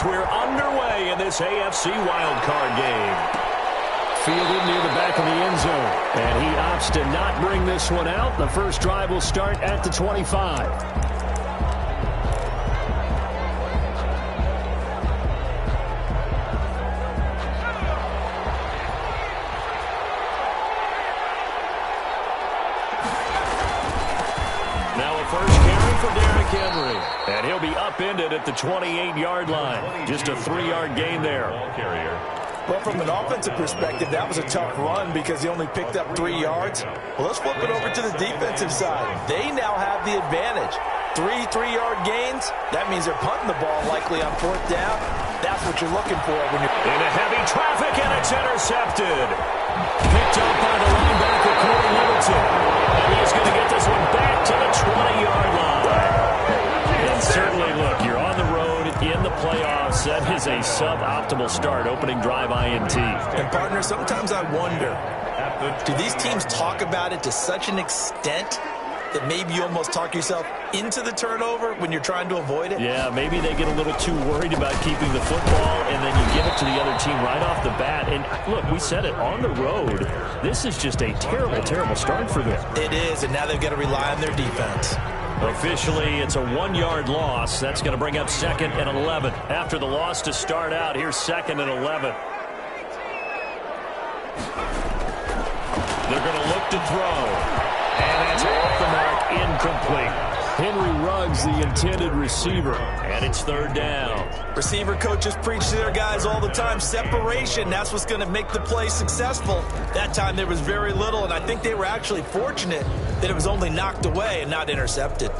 as we're underway in this AFC wildcard game. Fielded near the back of the end zone. And he opts to not bring this one out. The first drive will start at the 25. And he'll be upended at the 28-yard line. Just a 3-yard gain there. Well, from an offensive perspective, that was a tough run because he only picked up 3 yards. Well, let's flip it over to the defensive side. They now have the advantage. 3-3-yard gains, that means they're punting the ball likely on 4th down. That's what you're looking for when you're into heavy traffic, and it's intercepted. Picked up by the linebacker, Corey Littleton. And he's going to get this one back to the 20-yard line. And certainly, look, you're on the road in the playoffs. That is a suboptimal start, opening drive INT. And, partner, sometimes I wonder, do these teams talk about it to such an extent that maybe you almost talk yourself into the turnover when you're trying to avoid it? Yeah, maybe they get a little too worried about keeping the football, and then you give it to the other team right off the bat. And, look, we said it, on the road, this is just a terrible, terrible start for them. It is, and now they've got to rely on their defense. Officially, it's a 1-yard loss. That's going to bring up 2nd and 11. After the loss to start out, here's 2nd and 11. They're going to look to throw. And that's off the mark, incomplete. Henry Ruggs, the intended receiver, and it's 3rd down. Receiver coaches preach to their guys all the time. Separation, that's what's going to make the play successful. That time there was very little, and I think they were actually fortunate that it was only knocked away and not intercepted.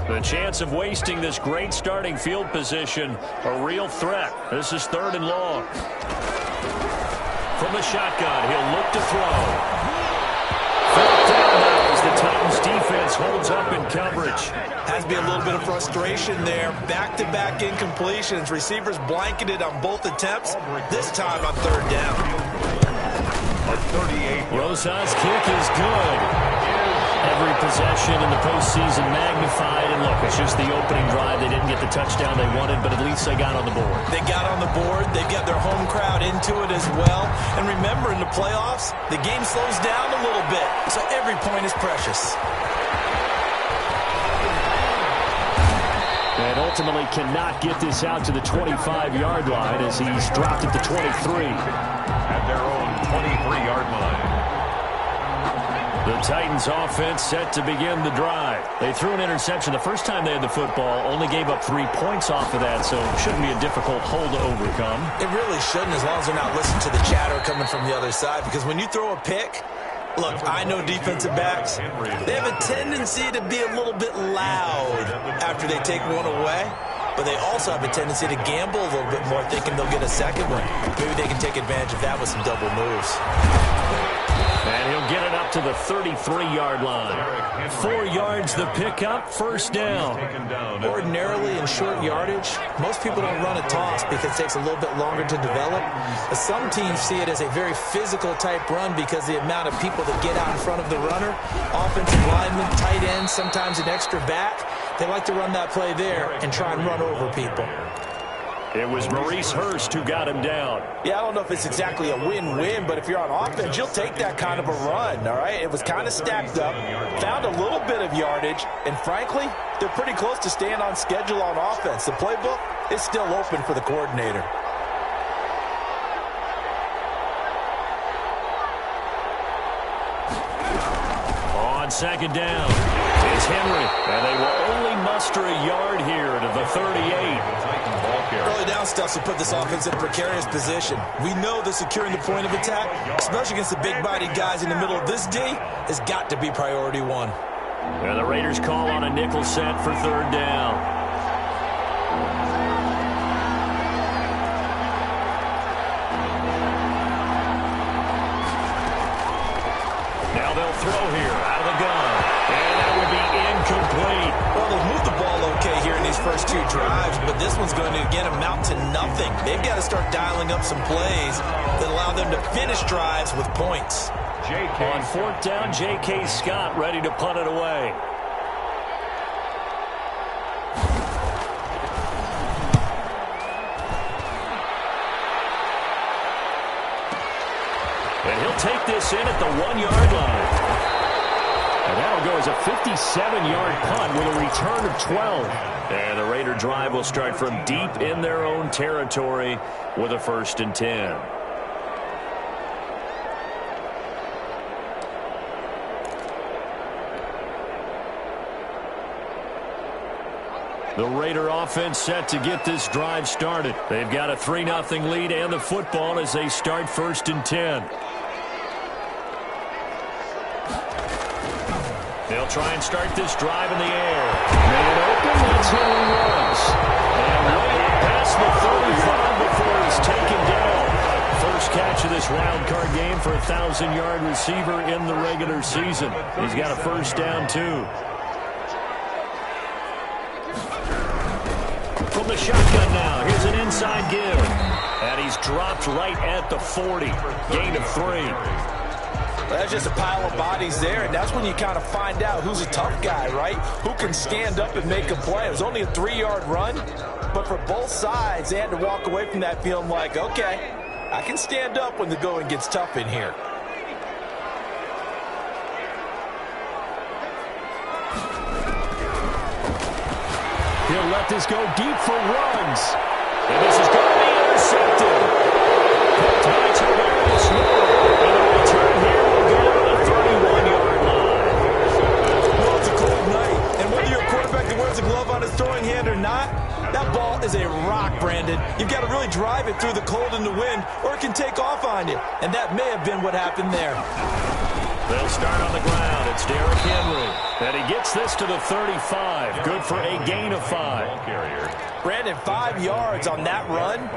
The chance of wasting this great starting field position, a real threat. This is 3rd and long. From the shotgun, he'll look to throw. 4th down now as the Titans defense holds up in coverage. Has to be a little bit of frustration there. Back-to-back incompletions. Receivers blanketed on both attempts. This time on 3rd down. Rosas' kick is good. Every possession in the postseason magnified. And look, it's just the opening drive. They didn't get the touchdown they wanted, but at least they got on the board. They got on the board. They've got their home crowd into it as well. And remember, in the playoffs, the game slows down a little bit. So every point is precious. And ultimately cannot get this out to the 25-yard line as he's dropped at the 23. At their own 23-yard line. The Titans offense set to begin the drive. They threw an interception the first time they had the football, only gave up 3 points off of that, so shouldn't be a difficult hole to overcome. It really shouldn't, as long as they're not listening to the chatter coming from the other side, because when you throw a pick, look, I know defensive backs, they have a tendency to be a little bit loud after they take one away, but they also have a tendency to gamble a little bit more, thinking they'll get a second one. Maybe they can take advantage of that with some double moves. And he'll get it up to the 33-yard line. 4 yards the pickup, 1st down. Ordinarily in short yardage, most people don't run a toss because it takes a little bit longer to develop. But some teams see it as a very physical type run because the amount of people that get out in front of the runner, offensive linemen, tight ends, sometimes an extra back, they like to run that play there and try and run over people. It was Maurice Hurst who got him down. Yeah, I don't know if it's exactly a win-win, but if you're on offense, you'll take that kind of a run, all right? It was kind of stacked up, found a little bit of yardage, and frankly, they're pretty close to staying on schedule on offense. The playbook is still open for the coordinator. On 2nd down, it's Henry, and they will only muster a yard here to the 38. Early down stuff will put this offense in a precarious position. We know that securing the point of attack, especially against the big-bodied guys in the middle of this D, has got to be priority 1. And the Raiders call on a nickel set for 3rd down. Now they'll throw here out of the gun. And that will be incomplete. Well, they've moved the ball okay here in these first 2 drives, but this one's going to, again, amount to nothing. They've got to start dialing up some plays that allow them to finish drives with points. On 4th down, J.K. Scott ready to punt it away. take this in at the 1-yard line. And that'll go as a 57-yard punt with a return of 12. And the Raider drive will start from deep in their own territory with a 1st and 10. The Raider offense set to get this drive started. They've got a 3-0 lead and the football as they start 1st and 10. They'll try and start this drive in the air. Man open, that's Henry runs. And way up past the 35 before he's taken down. First catch of this wild card game for a 1,000-yard receiver in the regular season. He's got a 1st down, too. From the shotgun now, here's an inside give. And he's dropped right at the 40. Gain of 3. That's just a pile of bodies there, and that's when you kind of find out who's a tough guy, right? Who can stand up and make a play. It was only a 3-yard run, but for both sides, they had to walk away from that feeling like, okay, I can stand up when the going gets tough in here. He'll let this go deep for runs. And this is going to be intercepted. Tied to Darius Moore. And the return here will go to the 31-yard line. Well, it's a cold night. And whether you're a quarterback that wears a glove on his throwing hand or not, that ball is a rock, Brandon. You've got to really drive it through the cold and the wind, or it can take off on you. And that may have been what happened there. They'll start on the ground. It's Derrick Henry. And he gets this to the 35. Good for a gain of 5. Brandon, 5 yards on that run.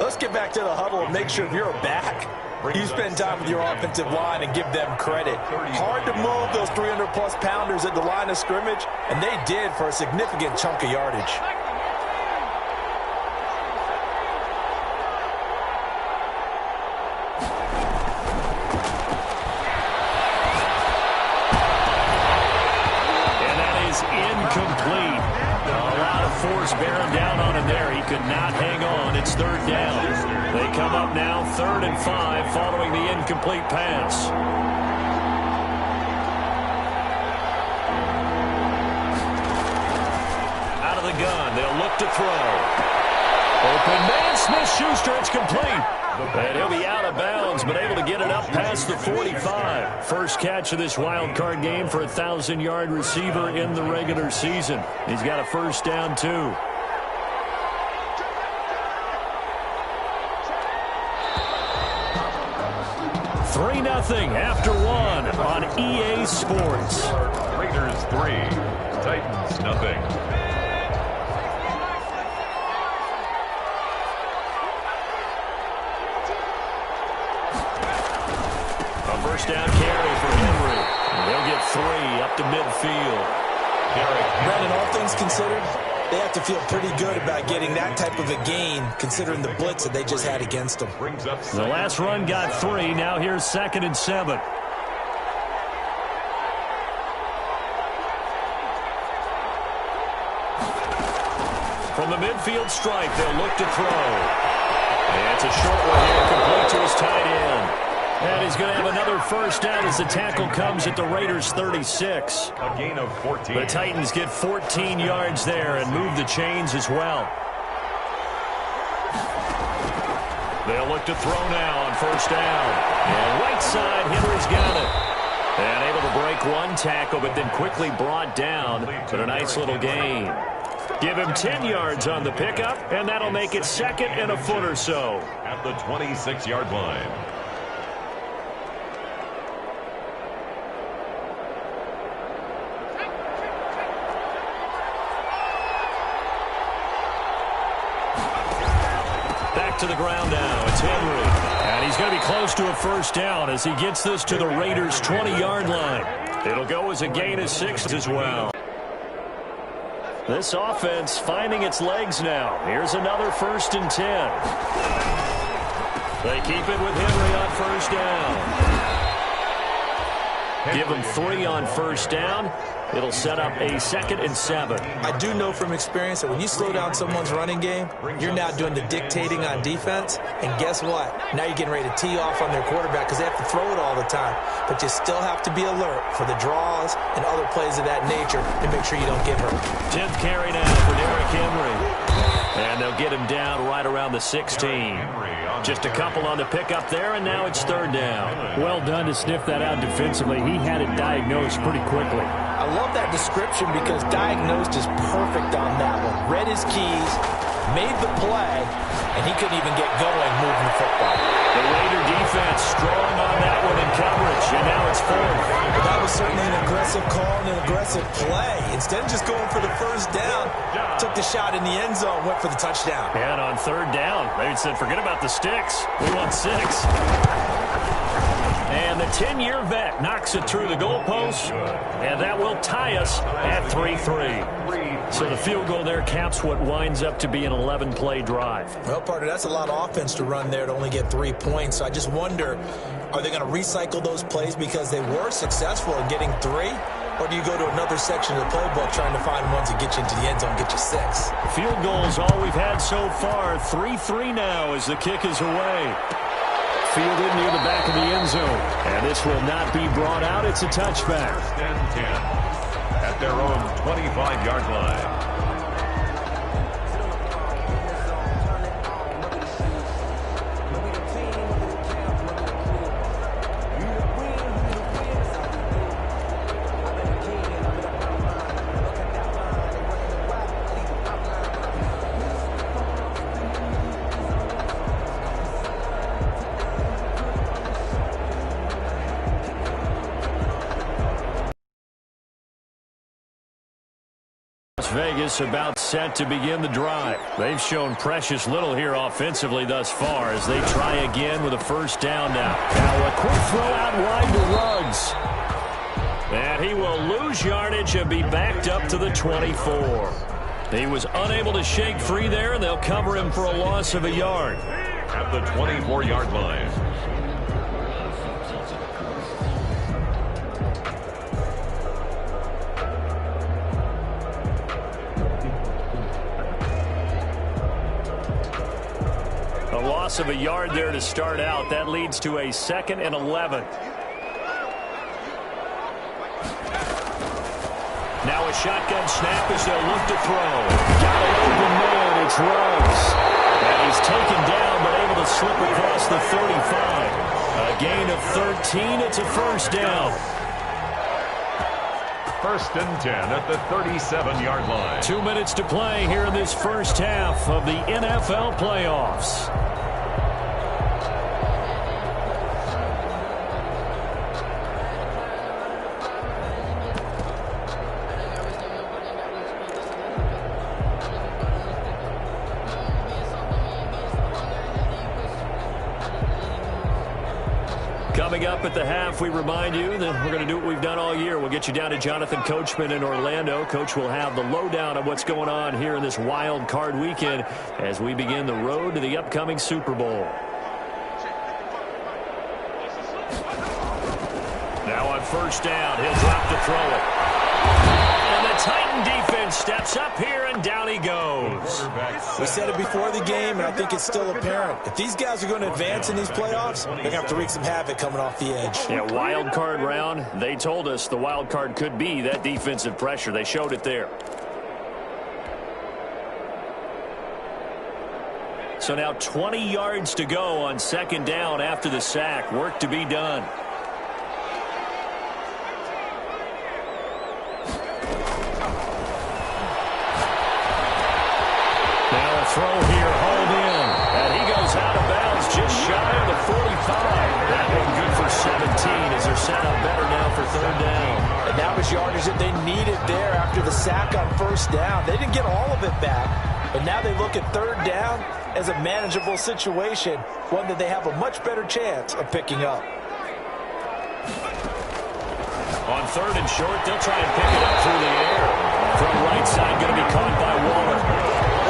Let's get back to the huddle and make sure if you're a back, you spend time with your offensive line and give them credit. Hard to move those 300-plus pounders at the line of scrimmage, and they did for a significant chunk of yardage. Incomplete. A lot of force bearing down on him there. He could not hang on. It's 3rd down. They come up now 3rd and 5 following the incomplete pass. Out of the gun. They'll look to throw. Open man, Smith-Schuster. It's complete. And he'll be out of bounds, but able to get it up past the 45. First catch of this wild card game for a 1,000-yard receiver in the regular season. He's got a 1st down, too. Three 0 after 1 on EA Sports. Raiders 3, Titans 0. First down carry for Henry. They'll get 3 up to midfield. Brandon, all things considered, they have to feel pretty good about getting that type of a gain, considering the blitz that they just had against them. The last run got 3. Now here's 2nd and 7. From the midfield stripe, they'll look to throw. And it's a short one here, complete to his tight end. And he's going to have another 1st down as the tackle comes at the Raiders' 36. A gain of 14. The Titans get 14 yards there and move the chains as well. They'll look to throw now on 1st down. And right side, Henry's got it. And able to break one tackle, but then quickly brought down. But a nice little gain. Give him 10 yards on the pickup, and that'll make it 2nd and a foot or so. At the 26-yard line. To the ground now. It's Henry. And he's going to be close to a 1st down as he gets this to the Raiders' 20-yard line. It'll go as a gain of 6 as well. This offense finding its legs now. Here's another 1st and 10. They keep it with Henry on 1st down. Give him 3 on 1st down. It'll set up a 2nd and 7. I do know from experience that when you slow down someone's running game, you're now doing the dictating on defense. And guess what? Now you're getting ready to tee off on their quarterback because they have to throw it all the time. But you still have to be alert for the draws and other plays of that nature to make sure you don't get hurt. 10th carry now for Derrick Henry. And they'll get him down right around the 16. Just a couple on the pickup there, and now it's 3rd down. Well done to sniff that out defensively. He had it diagnosed pretty quickly. I love that description because diagnosed is perfect on that one. Read his keys, made the play, and he couldn't even get going moving the football. The Raider defense strong on that one in coverage, and now it's 4th. Well, that was certainly an aggressive call and an aggressive play. Instead of just going for the 1st down, took the shot in the end zone, went for the touchdown. And on 3rd down, they said, forget about the sticks. We want 6. And the 10-year vet knocks it through the goalpost, and that will tie us at 3-3. So the field goal there caps what winds up to be an 11-play drive. Well, partner, that's a lot of offense to run there to only get 3 points. So I just wonder, are they going to recycle those plays because they were successful in getting 3? Or do you go to another section of the playbook trying to find ones that get you into the end zone, get you 6? Field goals all we've had so far. 3-3 now as the kick is away. Fielded near the back of the end zone. And this will not be brought out. It's a touchback. 1st and 10 at their own 25-yard line. Vegas about set to begin the drive. They've shown precious little here offensively thus far as they try again with a 1st down now. Now a quick throw out wide to Ruggs. And he will lose yardage and be backed up to the 24. He was unable to shake free there, and they'll cover him for a loss of a yard. At the 24-yard line. Of a yard there to start out. That leads to a 2nd and 11. Now a shotgun snap as they'll look to throw. Got an open man. It's Ruggs. And he's taken down but able to slip across the 35. A gain of 13. It's a 1st down. 1st and 10 at the 37-yard line. 2 minutes to play here in this first half of the NFL playoffs. Coming up at the half, we remind you that we're going to do what we've done all year. We'll get you down to Jonathan Coachman in Orlando. Coach will have the lowdown of what's going on here in this wild card weekend as we begin the road to the upcoming Super Bowl. Now on 1st down, he'll drop to throw it. And the Titan defense steps up here, and down he goes. We said it before the game, and I think it's still apparent. If these guys are going to advance in these playoffs, they're going to have to wreak some havoc coming off the edge. Yeah, wild card round. They told us the wild card could be that defensive pressure. They showed it there. So now 20 yards to go on 2nd down after the sack. Work to be done. Throw here, hauled in, and he goes out of bounds just shy of the 45. That one good for 17 as they're set up better now for 3rd down. And that was yardage that they needed there after the sack on 1st down. They didn't get all of it back, but now they look at 3rd down as a manageable situation, one that they have a much better chance of picking up. On 3rd and short, they'll try and pick it up through the air. From right side, going to be caught by Waller.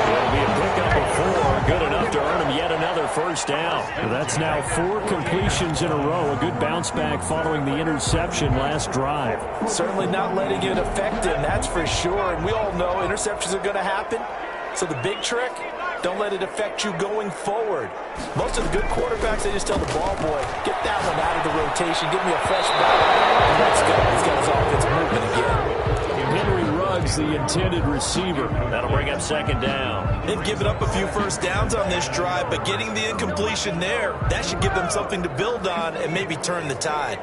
It'll be a pickup of 4, good enough to earn him yet another first down. That's now 4 completions in a row. A good bounce back following the interception last drive. Certainly not letting it affect him, that's for sure. And we all know interceptions are going to happen. So the big trick, don't let it affect you going forward. Most of the good quarterbacks, they just tell the ball boy, get that one out of the rotation, give me a fresh ball, and let's go. He's got his offensive movement again. Henry Ruggs, the intended receiver. That'll bring up second down. They've given up a few first downs on this drive, but getting the incompletion there, that should give them something to build on and maybe turn the tide.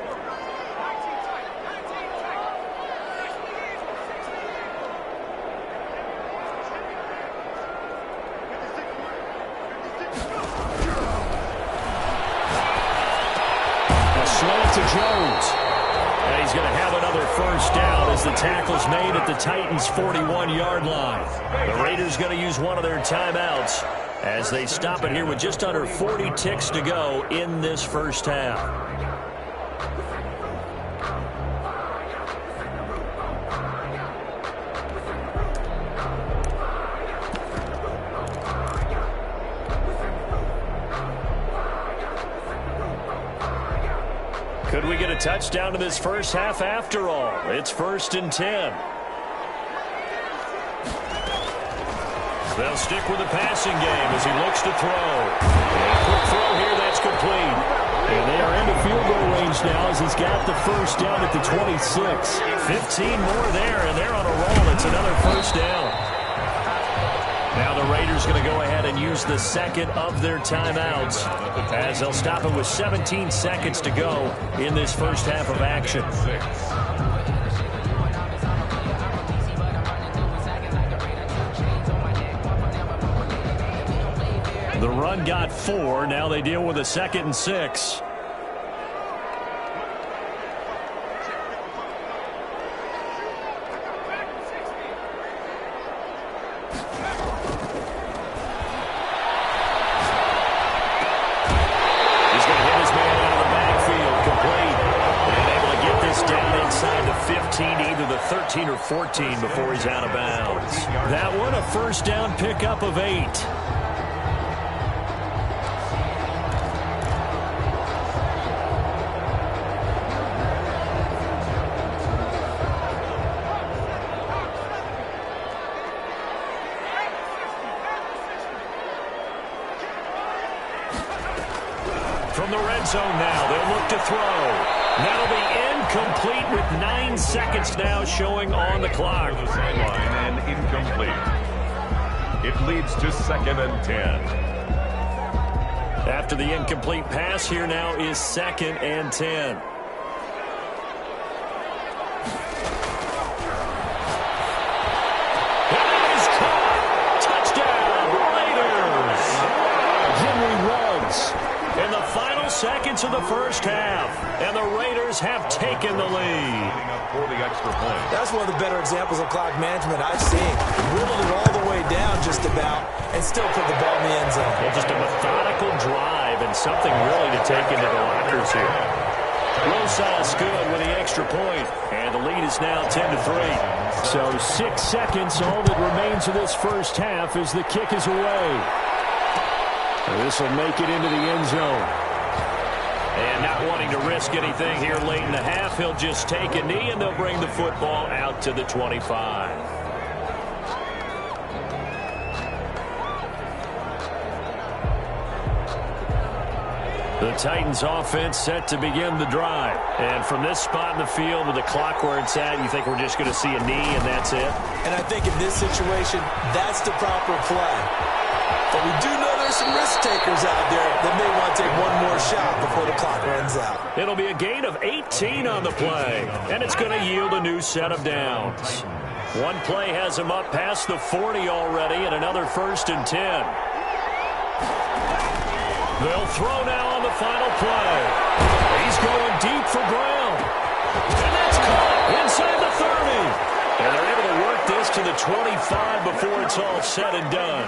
To Jones. And he's going to have another first down as the tackle's made at the Titans' 41-yard line. The Raiders going to use one of their timeouts as they stop it here with just under 40 ticks to go in this first half. Could we get a touchdown in this first half after all? It's 1st and 10. They'll stick with the passing game as he looks to throw. A quick throw here, that's complete. And they are into field goal range now as he's got the first down at the 26. 15 more there, and they're on a roll. It's another first down. Now the Raiders going to go ahead and use the second of their timeouts as they'll stop it with 17 seconds to go in this first half of action. The run got 4. Now they deal with a 2nd and 6. Either the 13 or 14 before he's out of bounds. That one, a first down pickup of 8. From the red zone now, they'll look to throw. That'll be incomplete with 9 seconds now showing on the clock. The sideline and incomplete. It leads to 2nd and 10. After the incomplete pass, here now is 2nd and 10. It is caught! Touchdown, Raiders! Henry Ruggs in the final seconds of the first half, and the Raiders have taken the lead. For the extra point. That's one of the better examples of clock management I've seen. Whittled it all the way down just about and still put the ball in the end zone. Well, just a methodical drive and something really to take into the lockers here. Rosas good with the extra point, and the lead is now 10-3. So 6 seconds, all that remains of this first half as the kick is away. This will make it into the end zone. And not wanting to risk anything here late in the half, he'll just take a knee, and they'll bring the football out to the 25. The Titans offense set to begin the drive. And from this spot in the field with the clock where it's at, you think we're just going to see a knee and that's it? And I think in this situation, that's the proper play. But we do know there's some risk takers out there that may want to take one more shot before the clock runs out. It'll be a gain of 18 on the play, and it's going to yield a new set of downs. One play has him up past the 40 already, and another 1st and 10. They'll throw now on the final play. He's going deep for Brown. And that's caught inside the 30. And they're able to work this to the 25 before it's all said and done.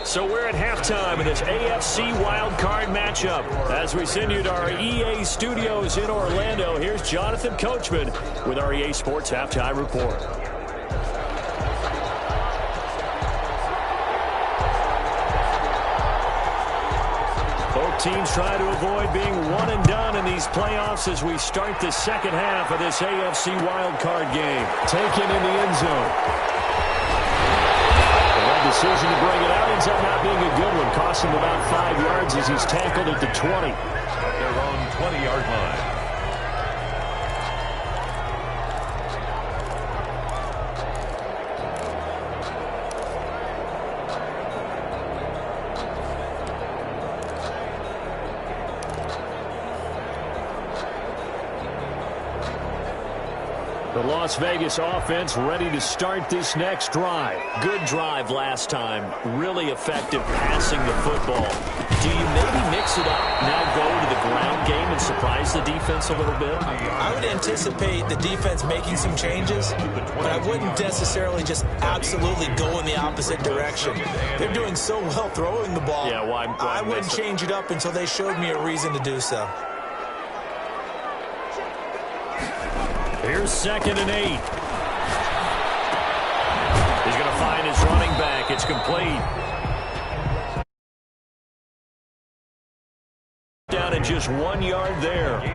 So we're at halftime in this AFC wildcard matchup. As we send you to our EA studios in Orlando, here's Jonathan Coachman with our EA Sports Halftime Report. teams try to avoid being one and done in these playoffs as we start the second half of this AFC wildcard game. Taken in the end zone. That decision to bring it out ends up not being a good one. Cost him about 5 yards as he's tackled at the 20. Their own 20-yard line. The Las Vegas offense ready to start this next drive. Good drive last time. Really effective passing the football. Do you maybe mix it up, now go to the ground game and surprise the defense a little bit? I would anticipate the defense making some changes, but I wouldn't necessarily just absolutely go in the opposite direction. They're doing so well throwing the ball. Yeah, why I wouldn't change it up until they showed me a reason to do so. Here's 2nd and 8. He's going to find his running back. It's complete. Down at just 1 yard there.